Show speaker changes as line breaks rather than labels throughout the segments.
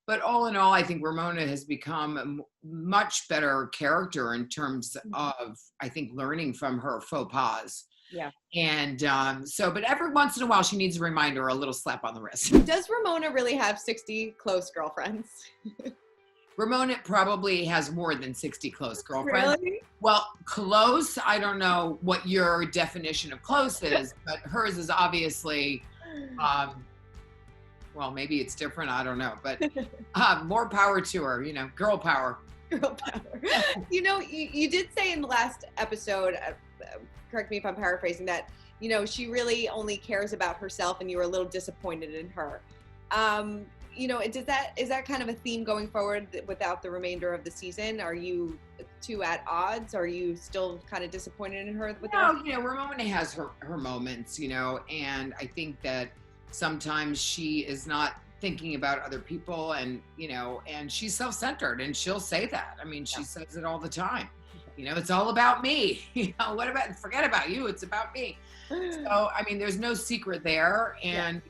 But all in all, I think Ramona has become a much better character in terms of, I think, learning from her faux pas.
Yeah.
And but every once in a while, she needs a reminder, a little slap on the wrist.
Does Ramona really have 60 close girlfriends?
Ramona probably has more than 60 close girlfriends.
Really?
Well, close, I don't know what your definition of close is, but hers is obviously, well, maybe it's different. I don't know, but more power to her, girl power.
Girl power. You did say in the last episode, correct me if I'm paraphrasing, that, she really only cares about herself and you were a little disappointed in her. Is that kind of a theme going forward without the remainder of the season? Are you two at odds? Are you still kind of disappointed in her?
Ramona has her moments, and I think that sometimes she is not thinking about other people and she's self-centered and she'll say that. I mean, she says it all the time. It's all about me. Forget about you. It's about me. So, I mean, there's no secret there. And,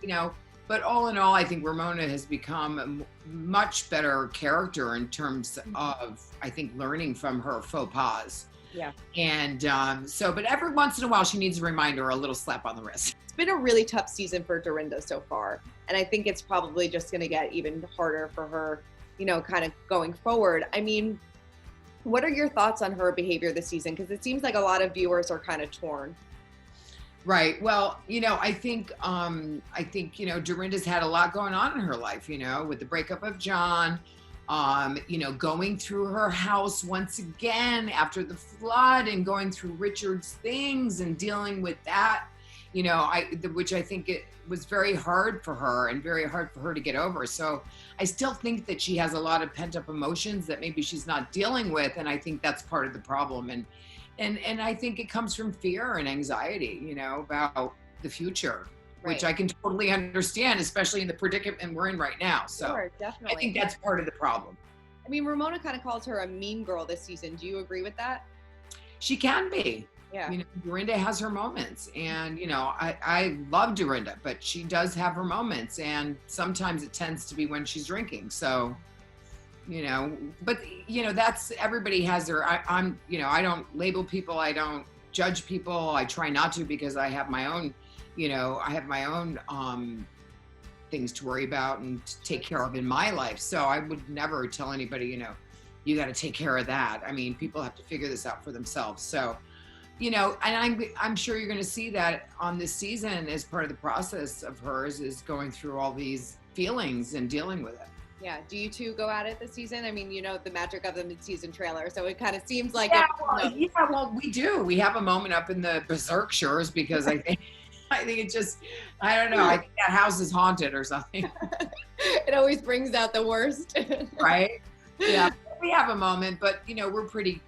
but all in all, I think Ramona has become a much better character in terms of, I think, learning from her faux pas.
Yeah.
And but every once in a while, she needs a reminder, a little slap on the wrist.
It's been a really tough season for Dorinda so far. And I think it's probably just going to get even harder for her, kind of going forward. I mean, what are your thoughts on her behavior this season? Because it seems like a lot of viewers are kind of torn.
Right. Well, I think Dorinda's had a lot going on in her life, with the breakup of John, going through her house once again after the flood and going through Richard's things and dealing with that, which I think it was very hard for her and very hard for her to get over. So I still think that she has a lot of pent up emotions that maybe she's not dealing with. And I think that's part of the problem. And I think it comes from fear and anxiety, about the future, right, which I can totally understand, especially in the predicament we're in right now. So
sure, definitely.
I think that's part of the problem.
I mean, Ramona kind of calls her a mean girl this season. Do you agree with that?
She can be.
Yeah.
Dorinda has her moments and, I love Dorinda, but she does have her moments and sometimes it tends to be when she's drinking. So, but that's, everybody has their, I don't label people. I don't judge people. I try not to because I have my own, things to worry about and to take care of in my life. So I would never tell anybody, you got to take care of that. I mean, people have to figure this out for themselves. So, and I'm sure you're going to see that on this season as part of the process of hers is going through all these feelings and dealing with it.
Yeah. Do you two go at it this season? I mean, the magic of the mid-season trailer. So it kind of seems like
we do. We have a moment up in the Berkshires because I think it just, I don't know. I think that house is haunted or something.
It always brings out the worst.
Right? Yeah. We have a moment, but we're pretty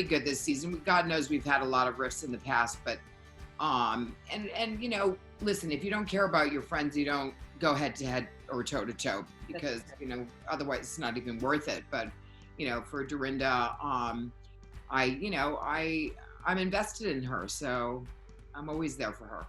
good this season. God knows we've had a lot of rifts in the past, but listen, if you don't care about your friends, you don't go head to head or toe to toe because otherwise it's not even worth it. But for Dorinda, I'm invested in her, so I'm always there for her.